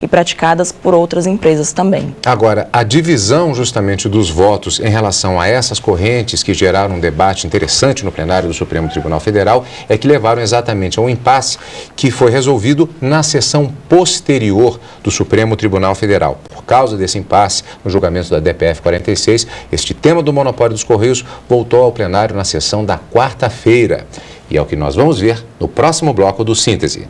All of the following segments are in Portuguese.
e praticadas por outras empresas também. Agora, a divisão justamente dos votos em relação a essas correntes que geraram um debate interessante no plenário do Supremo Tribunal Federal é que levaram exatamente a um impasse que foi resolvido na sessão posterior do Supremo Tribunal Federal. Por causa desse impasse, no julgamento da DPF 46, este tema do monopólio dos Correios voltou ao plenário na sessão da quarta-feira. E é o que nós vamos ver no próximo bloco do Síntese.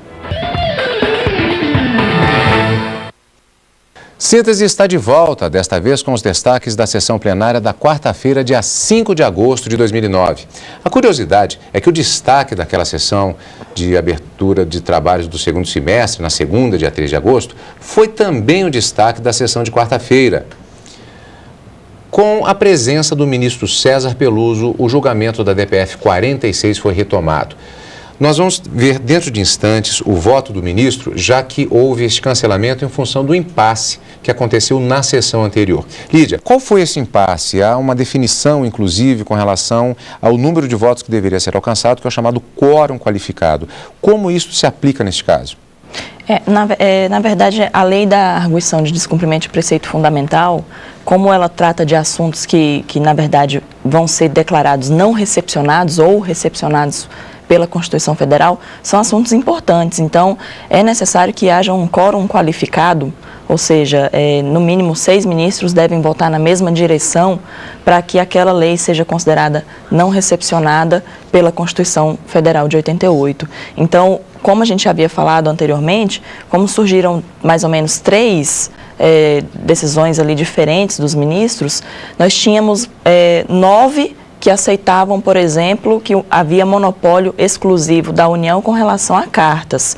Síntese está de volta, desta vez com os destaques da sessão plenária da quarta-feira, dia 5 de agosto de 2009. A curiosidade é que o destaque daquela sessão de abertura de trabalhos do segundo semestre, na segunda, dia 3 de agosto, foi também o destaque da sessão de quarta-feira. Com a presença do ministro César Peluso, o julgamento da DPF 46 foi retomado. Nós vamos ver dentro de instantes o voto do ministro, já que houve este cancelamento em função do impasse que aconteceu na sessão anterior. Lídia, qual foi esse impasse? Há uma definição, inclusive, com relação ao número de votos que deveria ser alcançado, que é o chamado quórum qualificado. Como isso se aplica neste caso? Na verdade, a lei da arguição de descumprimento de preceito fundamental, como ela trata de assuntos que na verdade, vão ser declarados não recepcionados ou recepcionados pela Constituição Federal, são assuntos importantes. Então, é necessário que haja um quórum qualificado, ou seja, no mínimo 6 ministros devem votar na mesma direção para que aquela lei seja considerada não recepcionada pela Constituição Federal de 88. Então, como a gente havia falado anteriormente, como surgiram mais ou menos 3 decisões ali diferentes dos ministros, nós tínhamos 9 que aceitavam, por exemplo, que havia monopólio exclusivo da União com relação a cartas.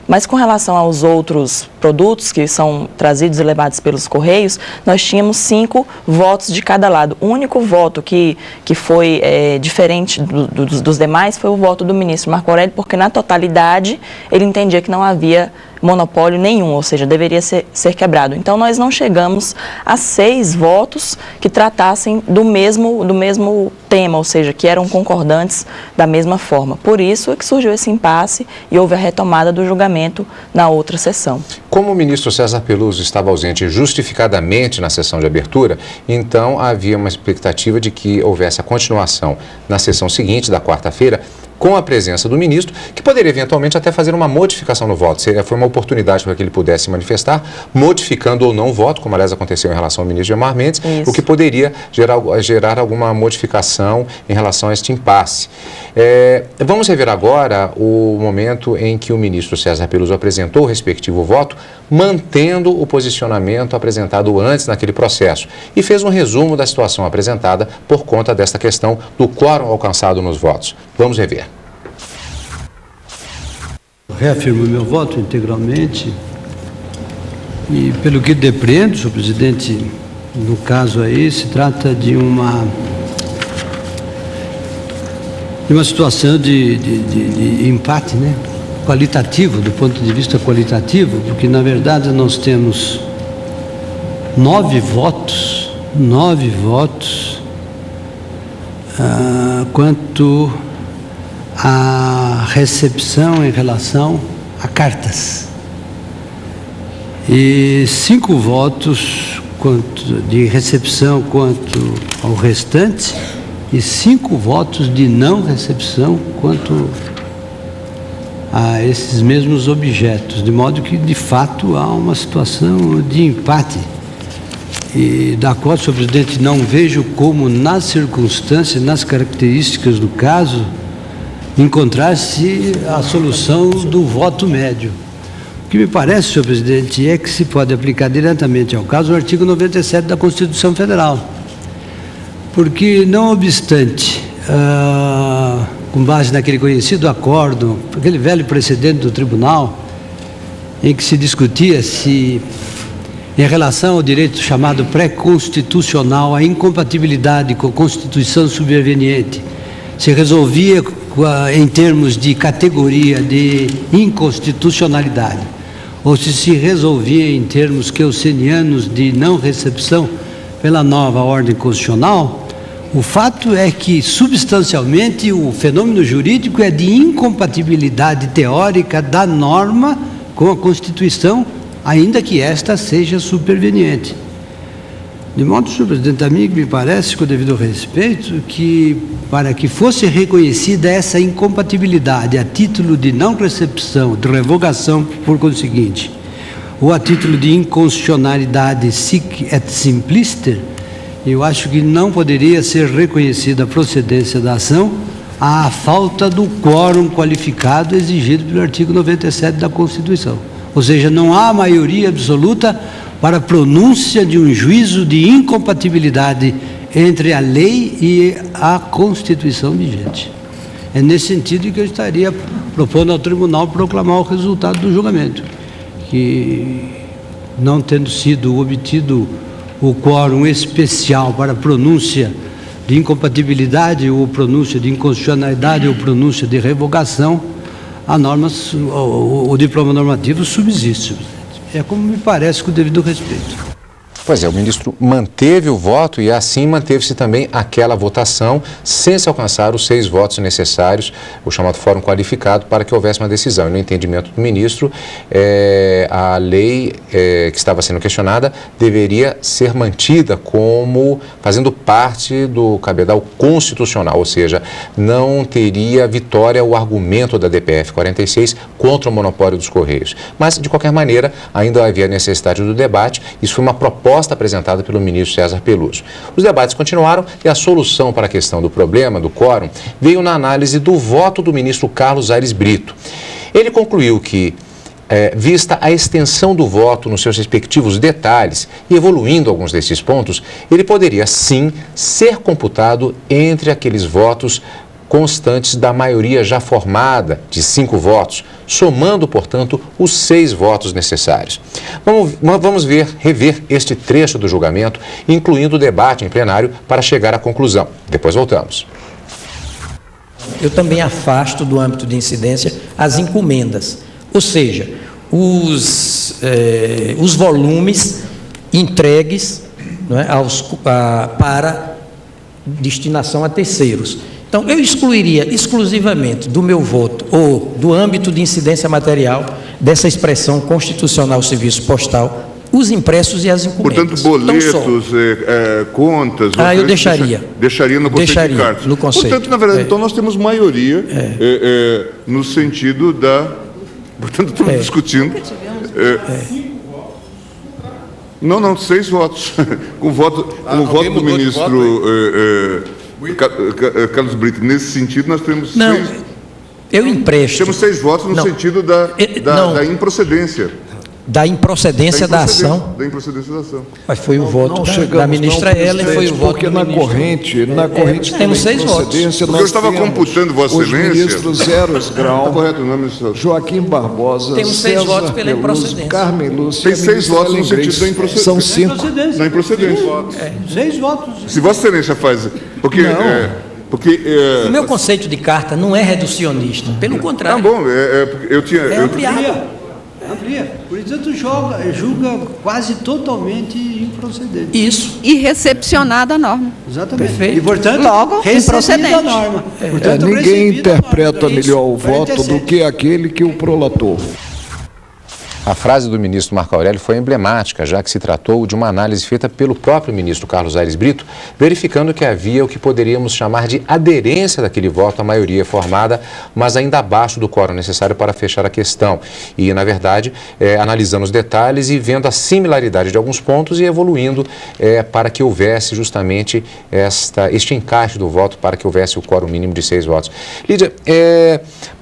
Mas com relação aos outros produtos que são trazidos e levados pelos Correios, nós tínhamos 5 votos de cada lado. O único voto que foi diferente dos demais foi o voto do ministro Marco Aurélio, porque na totalidade ele entendia que não havia monopólio nenhum, ou seja, deveria ser quebrado. Então, nós não chegamos a 6 votos que tratassem do mesmo tema, ou seja, que eram concordantes da mesma forma. Por isso é que surgiu esse impasse e houve a retomada do julgamento na outra sessão. Como o ministro César Peluso estava ausente justificadamente na sessão de abertura, então havia uma expectativa de que houvesse a continuação na sessão seguinte, da quarta-feira, com a presença do ministro, que poderia eventualmente até fazer uma modificação no voto. Foi uma oportunidade para que ele pudesse manifestar, modificando ou não o voto, como aliás aconteceu em relação ao ministro Gilmar Mendes, o que poderia gerar alguma modificação em relação a este impasse. Vamos rever agora o momento em que o ministro César Peluso apresentou o respectivo voto, mantendo o posicionamento apresentado antes naquele processo, e fez um resumo da situação apresentada por conta desta questão do quórum alcançado nos votos. Vamos rever. Reafirmo meu voto integralmente e, pelo que depreendo, senhor presidente, no caso aí se trata de uma situação de empate, né? Qualitativo, do ponto de vista qualitativo, porque na verdade nós temos 9 votos quanto à recepção em relação a cartas e 5 votos de recepção quanto ao restante e 5 votos de não recepção quanto a esses mesmos objetos, de modo que de fato há uma situação de empate e da qual, senhor presidente, não vejo como nas circunstâncias, nas características do caso, encontrar-se a solução do voto médio. O que me parece, senhor presidente, é que se pode aplicar diretamente ao caso o artigo 97 da Constituição Federal, porque não obstante, com base naquele conhecido acórdão, aquele velho precedente do tribunal, em que se discutia se, em relação ao direito chamado pré-constitucional, a incompatibilidade com a Constituição subveniente, se resolvia em termos de categoria de inconstitucionalidade, ou se resolvia em termos kelsenianos de não recepção pela nova ordem constitucional. O fato é que, substancialmente, o fenômeno jurídico é de incompatibilidade teórica da norma com a Constituição ainda que esta seja superveniente. De modo, senhor presidente, a mim me parece, com o devido respeito, que para que fosse reconhecida essa incompatibilidade a título de não recepção, de revogação por conseguinte, ou a título de inconstitucionalidade sic et simplister, eu acho que não poderia ser reconhecida a procedência da ação à falta do quórum qualificado exigido pelo artigo 97 da Constituição. Ou seja, não há maioria absoluta para a pronúncia de um juízo de incompatibilidade entre a lei e a Constituição vigente. É nesse sentido que eu estaria propondo ao tribunal proclamar o resultado do julgamento, que, não tendo sido obtido o quórum especial para a pronúncia de incompatibilidade ou pronúncia de inconstitucionalidade ou pronúncia de revogação, a norma, o diploma normativo subsiste. É como me parece, com o devido respeito. Pois é, o ministro manteve o voto e assim manteve-se também aquela votação sem se alcançar os 6 votos necessários, o chamado fórum qualificado, para que houvesse uma decisão. E no entendimento do ministro, a lei que estava sendo questionada deveria ser mantida como fazendo parte do cabedal constitucional, ou seja, não teria vitória o argumento da DPF 46 contra o monopólio dos Correios. Mas, de qualquer maneira, ainda havia necessidade do debate. Isso foi uma proposta apresentada pelo ministro César Peluso. Os debates continuaram e a solução para a questão do problema do quórum veio na análise do voto do ministro Carlos Aires Brito. Ele concluiu que, vista a extensão do voto nos seus respectivos detalhes e evoluindo alguns desses pontos, ele poderia sim ser computado entre aqueles votos constantes da maioria já formada de 5 votos, somando, portanto, os 6 votos necessários. Vamos rever este trecho do julgamento, incluindo o debate em plenário, para chegar à conclusão. Depois voltamos. Eu também afasto do âmbito de incidência as encomendas, ou seja, os volumes entregues, não é, para destinação a terceiros. Então, eu excluiria exclusivamente do meu voto ou do âmbito de incidência material dessa expressão constitucional serviço postal, os impressos e as encomendas. Portanto, boletos, contas... eu deixaria. Deixaria no conceito de cartas. No conceito. Portanto, na verdade, então nós temos maioria no sentido da... Portanto, estamos discutindo... Não, 6 votos. Com o voto do ministro... Carlos Brito, nesse sentido, nós temos eu empresto. Temos 6 votos no sentido da improcedência. Da improcedência da ação. Da improcedência da ação. Mas foi o voto da ministra Ellen, foi o voto porque na corrente temos 6 votos. Porque eu estava computando, Vossa Excelência. Os ministros Eros Grau, tá correto, o nome do Joaquim Barbosa, temos 6 votos pela improcedência. Carmen Lúcia. Tem 6 votos no sentido da improcedência. São 5. Na improcedência. 6 votos. Se Vossa Excelência faz... Porque o meu conceito de carta não é reducionista, pelo contrário. Tá bom, eu tinha... Amplia. Por exemplo, julga quase totalmente improcedente. Isso. E recepcionada a norma. Exatamente. Perfeito. E, portanto, logo improcedente. A norma. Portanto, Ninguém interpreta melhor o voto do que aquele que o prolatou. A frase do ministro Marco Aurélio foi emblemática, já que se tratou de uma análise feita pelo próprio ministro Carlos Aires Brito, verificando que havia o que poderíamos chamar de aderência daquele voto à maioria formada, mas ainda abaixo do quórum necessário para fechar a questão. E, na verdade, analisando os detalhes e vendo a similaridade de alguns pontos e evoluindo para que houvesse justamente este encaixe do voto, para que houvesse o quórum mínimo de 6 votos. Lídia,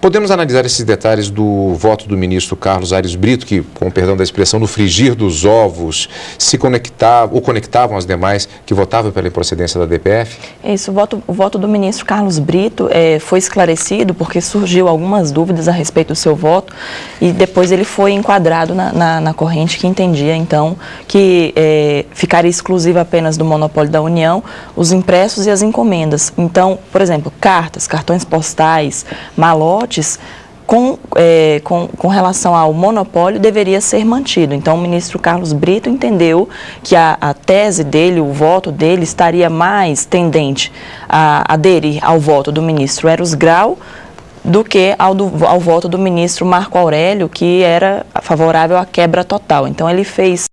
podemos analisar esses detalhes do voto do ministro Carlos Aires Brito, que, com o perdão da expressão, no frigir dos ovos, se conectavam aos demais que votavam pela improcedência da DPF? Isso, o voto do ministro Carlos Brito foi esclarecido porque surgiu algumas dúvidas a respeito do seu voto e depois ele foi enquadrado na corrente que entendia, então, que ficaria exclusivo apenas do monopólio da União os impressos e as encomendas. Então, por exemplo, cartões postais, malotes, com relação ao monopólio, deveria ser mantido. Então, o ministro Carlos Brito entendeu que a tese dele, o voto dele, estaria mais tendente a aderir ao voto do ministro Eros Grau, do que ao voto do ministro Marco Aurélio, que era favorável à quebra total. Então, ele fez